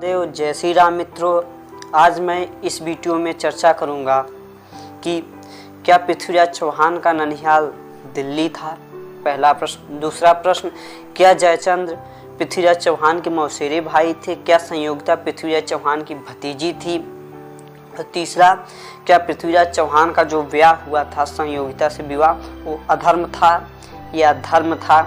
महादेव, जय श्री राम मित्रों। आज मैं इस वीडियो में चर्चा करूंगा कि क्या पृथ्वीराज चौहान का ननिहाल दिल्ली था, पहला प्रश्न। दूसरा प्रश्न, क्या जयचंद्र पृथ्वीराज चौहान के मौसेरे भाई थे? क्या संयोगिता पृथ्वीराज चौहान की भतीजी थी? और तीसरा, क्या पृथ्वीराज चौहान का जो विवाह हुआ था संयोगिता से विवाह, वो अधर्म था या धर्म था?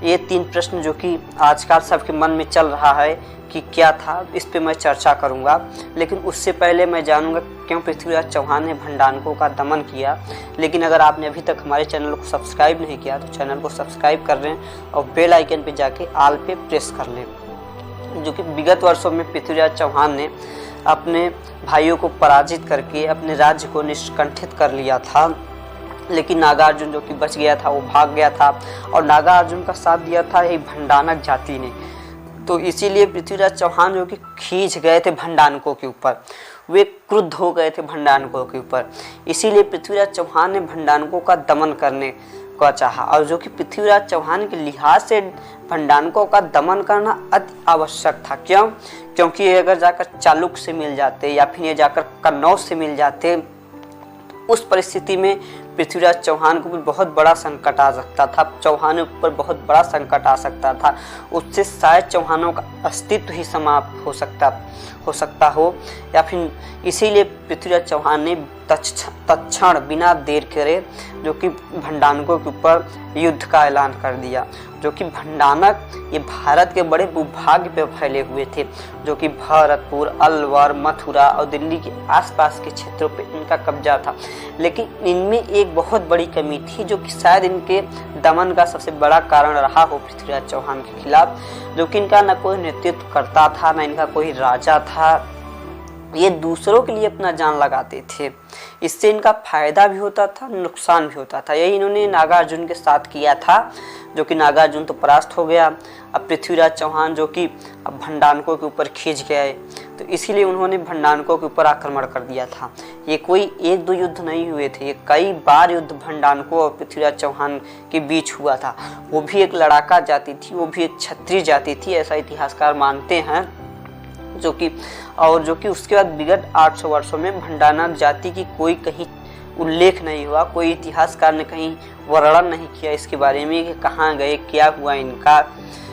ये तीन प्रश्न जो कि आजकल सबके मन में चल रहा है कि क्या था, इस पे मैं चर्चा करूंगा। लेकिन उससे पहले मैं जानूंगा क्यों पृथ्वीराज चौहान ने भंडारकों का दमन किया। लेकिन अगर आपने अभी तक हमारे चैनल को सब्सक्राइब नहीं किया तो चैनल को सब्सक्राइब कर लें और बेल आइकन पे जाके ऑल पे प्रेस कर लें। जो कि विगत वर्षों में पृथ्वीराज चौहान ने अपने भाइयों को पराजित करके अपने राज्य को निष्कंठित कर लिया था। लेकिन नागार्जुन जो कि बच गया था, वो भाग गया था और नागार्जुन का साथ दिया था यही भंडानक जाति ने। तो इसीलिए पृथ्वीराज चौहान जो कि खींच गए थे भंडानकों के ऊपर, वे क्रुद्ध हो गए थे भंडानकों के ऊपर। इसीलिए पृथ्वीराज चौहान ने भंडानकों का दमन करने को चाहा और जो कि पृथ्वीराज चौहान के लिहाज से भंडानकों का दमन करना अति आवश्यक था। क्यों? क्योंकि ये अगर जाकर चालुक्य से मिल जाते या फिर ये जाकर कन्नौज से मिल जाते, उस परिस्थिति में पृथ्वीराज चौहान को भी बहुत बड़ा संकट आ सकता था, चौहानों पर बहुत बड़ा संकट आ सकता था। उससे शायद चौहानों का अस्तित्व ही समाप्त हो सकता हो या फिर इसीलिए पृथ्वीराज चौहान ने तत्क्षण बिना देर करे जो कि भंडानकों के ऊपर युद्ध का ऐलान कर दिया। जो कि भंडानक ये भारत के बड़े भूभाग पे फैले हुए थे, जो कि भरतपुर, अलवर, मथुरा और दिल्ली के आसपास के क्षेत्रों पे इनका कब्जा था। लेकिन इनमें एक बहुत बड़ी कमी थी जो कि शायद इनके दमन का सबसे बड़ा कारण रहा हो पृथ्वीराज चौहान के खिलाफ, जो कि इनका न कोई नेतृत्व करता था, न इनका कोई राजा था। ये दूसरों के लिए अपना जान लगाते थे, इससे इनका फायदा भी होता था, नुकसान भी होता था। यही इन्होंने नागार्जुन के साथ किया था, जो कि नागार्जुन तो परास्त हो गया। अब पृथ्वीराज चौहान जो कि अब भंडानकों के ऊपर खींच गए, तो इसीलिए उन्होंने भंडानकों के ऊपर आक्रमण कर दिया था। ये कोई एक दो युद्ध नहीं हुए थे, ये कई बार युद्ध भंडानकों और पृथ्वीराज चौहान के बीच हुआ था। वो भी एक लड़ाका जाति थी, वो भी एक क्षत्रिय जाति थी, ऐसा इतिहासकार मानते हैं। जो कि उसके बाद विगत 800 वर्षों में भंडानक जाति की कोई कहीं उल्लेख नहीं हुआ, कोई इतिहासकार ने कहीं वर्णन नहीं किया इसके बारे में कि कहाँ गए, क्या हुआ इनका।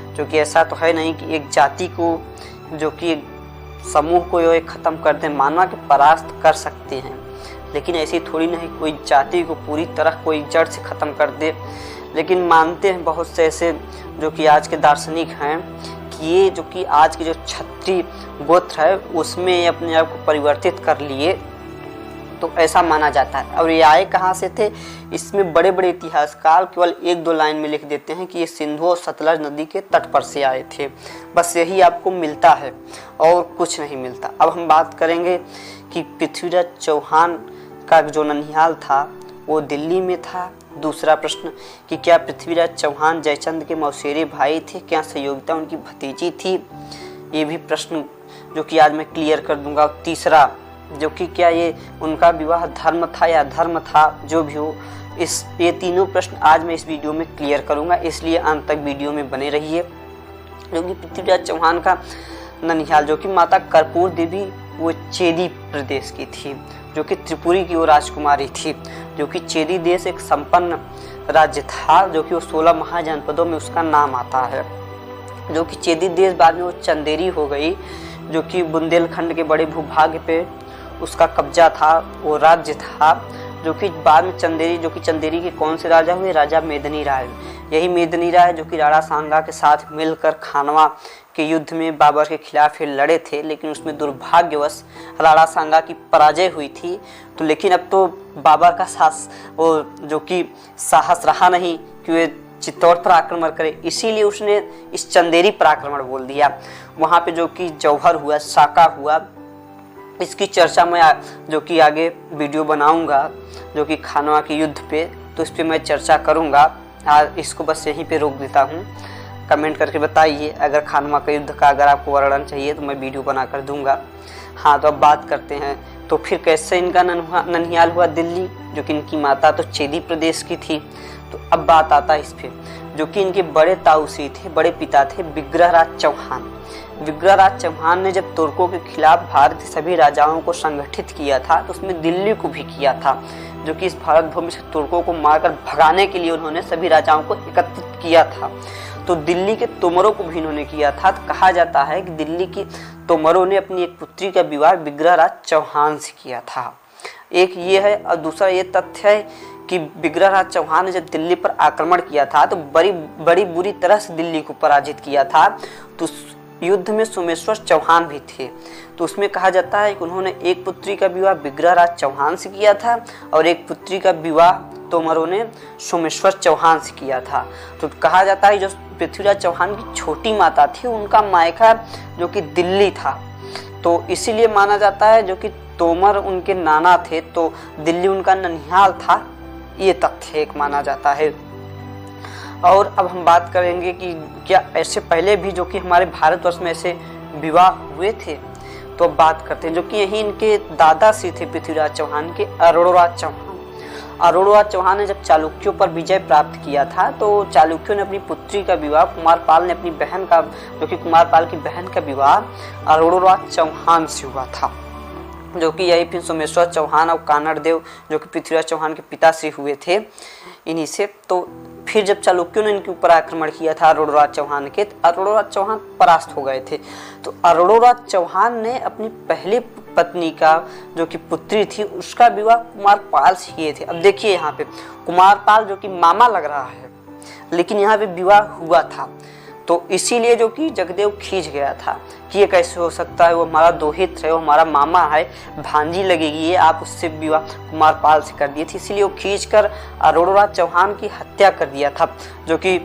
जो कि ऐसा तो है नहीं कि एक जाति को, जो कि एक समूह को ये ख़त्म कर दे, मानवा के परास्त कर सकते हैं, लेकिन ऐसी थोड़ी नहीं कोई जाति को पूरी तरह कोई जड़ से ख़त्म कर दे। लेकिन मानते हैं बहुत से ऐसे जो कि आज के दार्शनिक हैं कि ये जो कि आज के जो क्षत्रिय गोत्र है उसमें अपने आप को परिवर्तित कर लिए, तो ऐसा माना जाता है। और ये आए कहाँ से थे? इसमें बड़े बड़े इतिहासकार केवल एक दो लाइन में लिख देते हैं कि ये सिंधु और सतलज नदी के तट पर से आए थे, बस यही आपको मिलता है और कुछ नहीं मिलता। अब हम बात करेंगे कि पृथ्वीराज चौहान का जो ननिहाल था वो दिल्ली में था। दूसरा प्रश्न कि क्या पृथ्वीराज चौहान जयचंद्र के मौसेरे भाई थे? क्या संयोगिता उनकी भतीजी थी? ये भी प्रश्न जो कि आज मैं क्लियर कर दूंगा। तीसरा जो कि क्या ये उनका विवाह धर्म था या अधर्म था? जो भी हो, ये तीनों प्रश्न आज मैं इस वीडियो में क्लियर करूंगा, इसलिए अंत तक वीडियो में बने रहिए। जो कि पृथ्वीराज चौहान का ननिहाल जो कि माता कर्पूर देवी वो चेदी प्रदेश की थी, जो कि त्रिपुरी की वो राजकुमारी थी। जो कि चेदी देश एक संपन्न राज्य था, जो कि वो 16 महाजनपदों में उसका नाम आता है। जो कि चेदी देश बाद में वो चंदेरी हो गई, जो कि बुंदेलखंड के बड़े भूभाग पे उसका कब्जा था, वो राज्य था। जो कि बाद में चंदेरी, जो कि चंदेरी के कौन से राजा हुए? राजा मेदिनी राय। यही मेदिनी राय जो कि राणा सांगा के साथ मिलकर खानवा के युद्ध में बाबर के खिलाफ लड़े थे, लेकिन उसमें दुर्भाग्यवश राणा सांगा की पराजय हुई थी। तो लेकिन अब तो बाबर का जो कि साहस रहा नहीं कि वे चित्तौड़ पर आक्रमण करे, इसीलिए उसने इस चंदेरी पर आक्रमण बोल दिया। वहाँ पे जो कि जौहर हुआ, साका हुआ, इसकी चर्चा मैं जो कि आगे वीडियो बनाऊंगा जो कि खानवा के युद्ध पे, तो इस पर मैं चर्चा करूंगा। आज इसको बस यहीं पे रोक देता हूँ। कमेंट करके बताइए अगर खानवा का युद्ध का अगर आपको वर्णन चाहिए तो मैं वीडियो बना कर दूंगा। हाँ, तो अब बात करते हैं तो फिर कैसे इनका ननिहाल हुआ दिल्ली, जो कि इनकी माता तो चेदी प्रदेश की थी। तो अब बात आता है इस पे, जो कि इनके बड़े ताऊसी थे, बड़े पिता थे विग्रहराज चौहान। विग्रहराज चौहान ने जब तुर्कों के खिलाफ भारत के सभी राजाओं को संगठित किया था तो उसमें दिल्ली को भी किया था, जो कि इस भारत भूमि से तुर्कों को मारकर भगाने के लिए उन्होंने सभी राजाओं को एकत्रित किया था। तो दिल्ली के तोमरों को भी इन्होंने किया था। तो कहा जाता है कि दिल्ली की तोमरों ने अपनी एक पुत्री का विवाह विग्रहराज चौहान से किया था। एक ये है, और दूसरा ये तथ्य है कि विग्रहराज चौहान ने जब दिल्ली पर आक्रमण किया था तो बड़ी बुरी तरह से दिल्ली को पराजित किया था। तो युद्ध में सोमेश्वर चौहान भी थे। तो उसमें कहा जाता है कि उन्होंने एक पुत्री का विवाह विग्रहराज चौहान से किया था और एक पुत्री का विवाह तोमरों ने सोमेश्वर चौहान से किया था। तो कहा जाता है जो पृथ्वीराज चौहान की छोटी माता थी उनका मायका जो कि दिल्ली था, तो इसीलिए माना जाता है जो कि तोमर उनके नाना थे तो दिल्ली उनका ननिहाल था। ये तथ्य एक माना जाता है। और अब हम बात करेंगे कि क्या ऐसे पहले भी जो कि हमारे भारतवर्ष में ऐसे विवाह हुए थे। तो अब बात करते हैं जो कि यही इनके दादा श्री थे पृथ्वीराज चौहान के, अरोड़राज चौहान। अरोड़राज चौहान ने जब चालुक्यों पर विजय प्राप्त किया था तो चालुक्यों ने अपनी पुत्री का विवाह, कुमारपाल ने अपनी बहन का, जो कि कुमारपाल की बहन का विवाह अरोड़राज चौहान से हुआ था, जो कि यही फिर सोमेश्वर चौहान और कानड़देव जो कि पृथ्वीराज चौहान के पिताश्री हुए थे इन्हीं से। तो फिर जब चालुक्यों ने इनके ऊपर आक्रमण किया था अरोड़राज चौहान के, तो अरोड़राज चौहान परास्त हो गए थे। तो अरोड़राज चौहान ने अपनी पहली पत्नी का जो कि पुत्री थी उसका विवाह कुमारपाल से किए थे। अब देखिए यहाँ पे कुमारपाल जो कि मामा लग रहा है, लेकिन यहाँ पे विवाह हुआ था। तो इसीलिए जो कि जगदेव खींच गया था कि ये कैसे हो सकता है, वो हमारा दोहित है, वो हमारा मामा है, भांजी लगेगी ये, आप उससे विवाह कुमारपाल से कर दिए थे। इसीलिए वो खींचकर अरोड़राज चौहान की हत्या कर दिया था। जो कि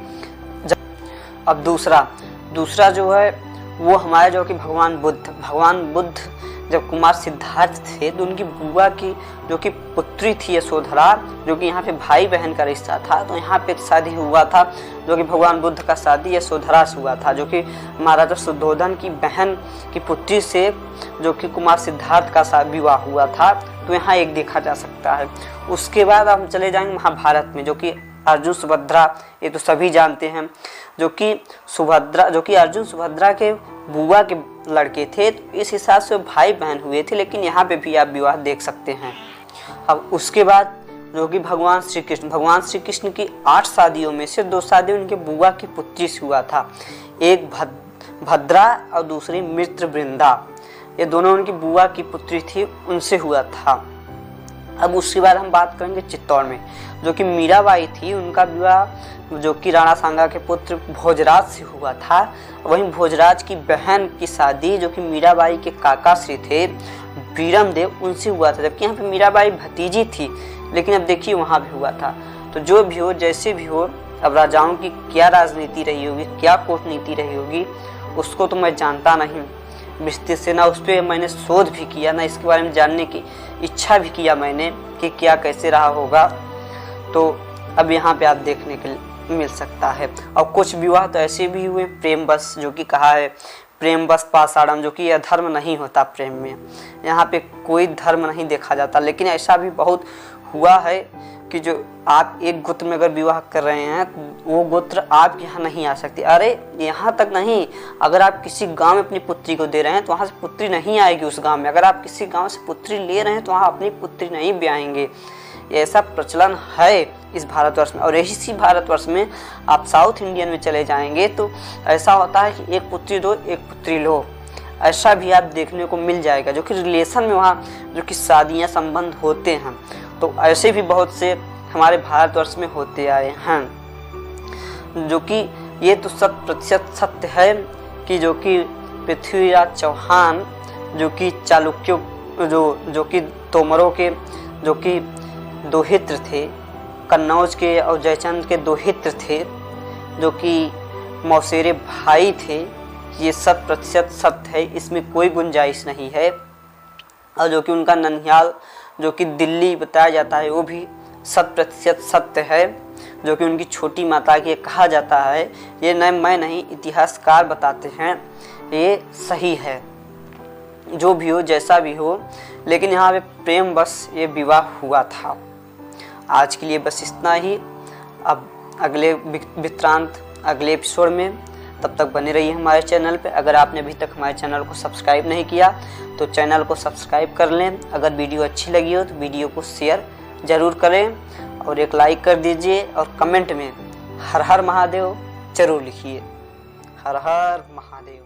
अब दूसरा जो है वो हमारे जो कि भगवान बुद्ध जब कुमार सिद्धार्थ थे तो उनकी बुआ की जो कि पुत्री थी यशोधरा, जो कि यहाँ पे भाई बहन का रिश्ता था, तो यहाँ पे शादी हुआ था जो कि भगवान बुद्ध का शादी यशोधरा से हुआ था, जो कि महाराजा शुद्धोधन की बहन की पुत्री से जो कि कुमार सिद्धार्थ का विवाह हुआ था। तो यहाँ एक देखा जा सकता है। उसके बाद हम चले जाएंगे महाभारत में, जो कि अर्जुन सुभद्रा, ये तो सभी जानते हैं, जो कि अर्जुन सुभद्रा के बुआ के लड़के थे, तो इस हिसाब से भाई बहन हुए थे। लेकिन यहाँ पे भी आप विवाह देख सकते हैं। अब उसके बाद जो कि भगवान श्री कृष्ण की 8 शादियों में से 2 शादी उनके बुआ की पुत्री से हुआ था। एक भद्रा और दूसरी मित्र वृंदा, ये दोनों उनकी बुआ की पुत्री थी, उनसे हुआ था। अब उसके बाद हम बात करेंगे चित्तौड़ में, जो कि मीराबाई थी, उनका विवाह जो कि राणा सांगा के पुत्र भोजराज से हुआ था। वहीं भोजराज की बहन की शादी जो कि मीराबाई के काका श्री थे बीरमदेव, उनसे हुआ था। जबकि यहाँ पे मीराबाई भतीजी थी, लेकिन अब देखिए वहाँ भी हुआ था। तो जो भी हो, जैसे भी हो, अब राजाओं की क्या राजनीति रही होगी, क्या कूटनीति रही होगी, उसको तो मैं जानता नहीं विस्तृत से, ना उस पर मैंने शोध भी किया, ना इसके बारे में जानने की इच्छा भी किया मैंने कि क्या कैसे रहा होगा। तो अब यहाँ पे आप देखने के लिए मिल सकता है। और कुछ विवाह तो ऐसे भी हुए प्रेम बस, जो कि कहा है प्रेम बस पासाड़म, जो कि यह धर्म नहीं होता प्रेम में, यहाँ पे कोई धर्म नहीं देखा जाता। लेकिन ऐसा भी बहुत हुआ है कि जो आप एक गोत्र में अगर विवाह कर रहे हैं वो गोत्र आपके यहाँ नहीं आ सकती। अरे यहाँ तक नहीं, अगर आप किसी गांव में अपनी पुत्री को दे रहे हैं तो वहाँ से पुत्री नहीं आएगी उस गांव में। अगर आप किसी गांव से पुत्री ले रहे हैं तो वहाँ अपनी पुत्री नहीं ब्याहेंगे। ऐसा प्रचलन है इस भारतवर्ष में। और इसी भारतवर्ष में आप साउथ इंडियन में चले जाएंगे तो ऐसा होता है कि एक पुत्री दो, एक पुत्री लो, ऐसा भी आप देखने को मिल जाएगा, जो कि रिलेशन में वहाँ जो कि शादियाँ संबंध होते हैं। तो ऐसे भी बहुत से हमारे भारतवर्ष में होते आए हैं, जो कि ये तो 100% सत्य है कि जो कि पृथ्वीराज चौहान जो कि चालुक्यों जो कि तोमरों के जो कि दोहित्र थे, कन्नौज के और जयचंद के दोहित्र थे, जो कि मौसेरे भाई थे, ये 100% सत्य है, इसमें कोई गुंजाइश नहीं है। और जो कि उनका ननिहाल जो कि दिल्ली बताया जाता है वो भी 100% सत्य है, जो कि उनकी छोटी माता की कहा जाता है। ये न मैं नहीं, इतिहासकार बताते हैं ये सही है। जो भी हो, जैसा भी हो, लेकिन यहाँ पे प्रेम बस ये विवाह हुआ था। आज के लिए बस इतना ही। अब अगले वृत्तांत अगले एपिसोड में तब तक बने रहिए हमारे चैनल पे। अगर आपने अभी तक हमारे चैनल को सब्सक्राइब नहीं किया तो चैनल को सब्सक्राइब कर लें। अगर वीडियो अच्छी लगी हो तो वीडियो को शेयर ज़रूर करें और एक लाइक कर दीजिए और कमेंट में हर हर महादेव जरूर लिखिए। हर हर महादेव।